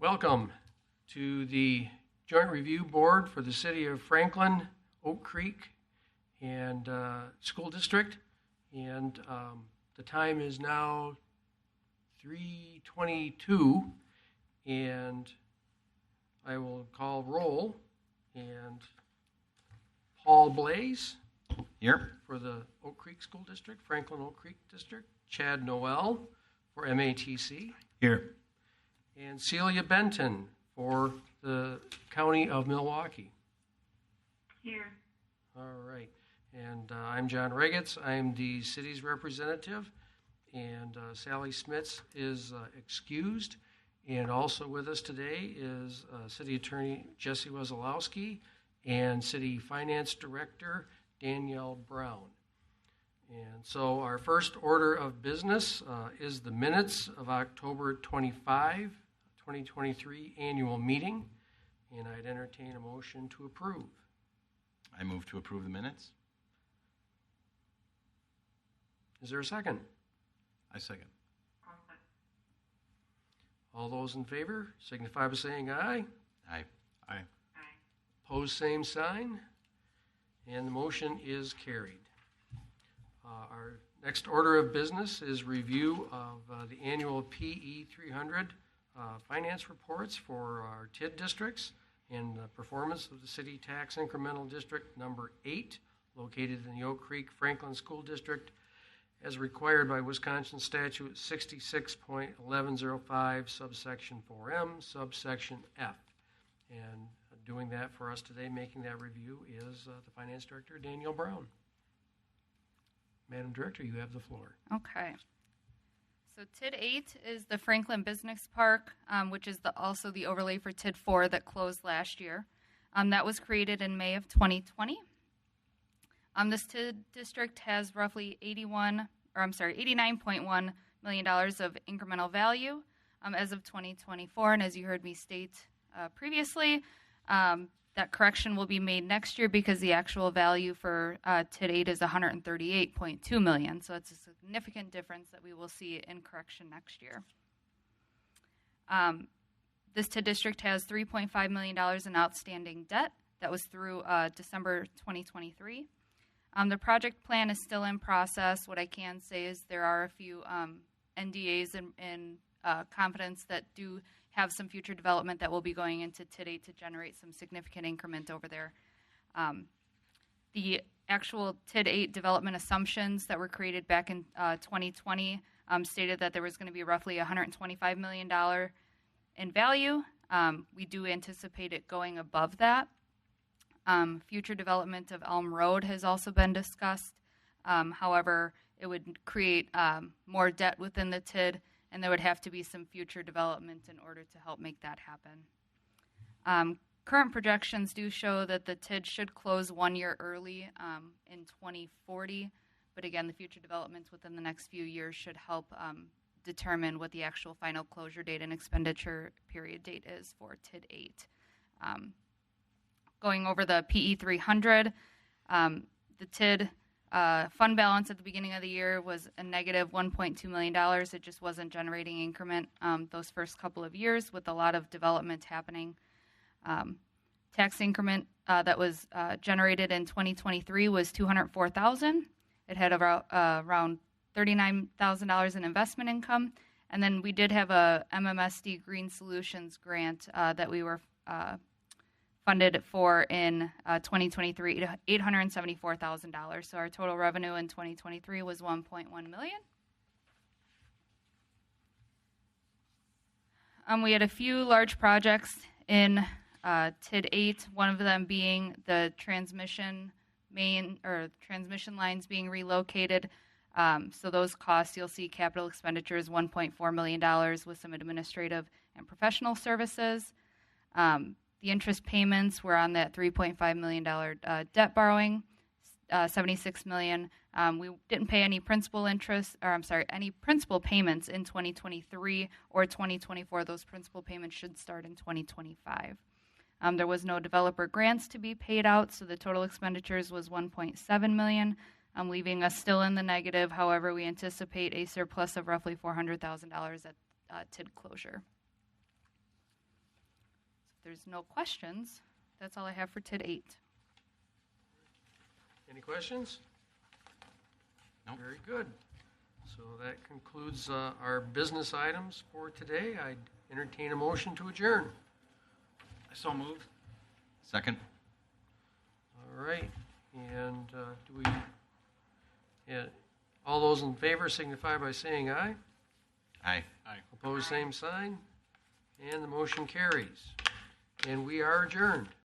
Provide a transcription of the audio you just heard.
Welcome to the Joint Review Board for the City of Franklin, Oak Creek, and School District. And the time is now 3:22, and I will call roll. And Paul Blaze. Here. For the Oak Creek School District, Franklin Oak Creek District. Chad Noel for MATC. Here. And Celia Benton for the County of Milwaukee. Here. All right. And I'm John Regetz. I'm the city's representative. And Sally Smits is excused. And also with us today is City Attorney Jesse Wesolowski and City Finance Director Danielle Brown. And so our first order of business is the minutes of October 25, 2023 annual meeting, and I'd entertain a motion to approve. I move to approve the minutes. Is there a second? I second. All those in favor signify by saying aye. Aye. Aye. Opposed, same sign. And the motion is carried. Our next order of business is review of the annual PE 300 finance reports for our TID districts and the performance of the City Tax Incremental District number 8, located in the Oak Creek Franklin School District, as required by Wisconsin Statute 66.1105, subsection 4M, subsection F. And doing that for us today, making that review, is the Finance Director, Danielle Brown. Madam Director, you have the floor. Okay. So TID 8 is the Franklin Business Park, which is also the overlay for TID 4 that closed last year. That was created in May of 2020. This TID district has roughly $89.1 million of incremental value as of 2024. And as you heard me state previously, that correction will be made next year because the actual value for TID 8 is $138.2 million. So it's a significant difference that we will see in correction next year. This TID district has $3.5 million in outstanding debt. That was through December 2023. The project plan is still in process. What I can say is there are a few NDAs and confidence that do have some future development that will be going into TID 8 to generate some significant increment over there. The actual TID 8 development assumptions that were created back in 2020 stated that there was going to be roughly $125 million in value. We do anticipate it going above that. Future development of Elm Road has also been discussed. However, it would create more debt within the TID, and there would have to be some future development in order to help make that happen. Current projections do show that the TID should close 1 year early in 2040, but again, the future developments within the next few years should help determine what the actual final closure date and expenditure period date is for TID 8. Going over the PE 300, the TID fund balance at the beginning of the year was a negative $1.2 million. It just wasn't generating increment those first couple of years with a lot of development happening. Tax increment that was generated in 2023 was $204,000. It had around $39,000 in investment income. And then we did have a MMSD Green Solutions grant that we were funded for in 2023, $874,000. So our total revenue in 2023 was $1.1 million. We had a few large projects in TID 8, one of them being the transmission lines being relocated. So those costs, you'll see capital expenditures, $1.4 million with some administrative and professional services. The interest payments were on that $3.5 million debt borrowing, $76 million. We didn't pay any principal payments in 2023 or 2024. Those principal payments should start in 2025. There was no developer grants to be paid out, so the total expenditures was $1.7 million, leaving us still in the negative. However, we anticipate a surplus of roughly $400,000 at TID closure. there's no questions, that's all I have for TID 8. Any questions? Nope. Very good. So that concludes our business items for today. I'd entertain a motion to adjourn. I so moved. Second. All right. And do we? Yeah. All those in favor signify by saying aye. Aye. Opposed, same sign. And the motion carries. And we are adjourned.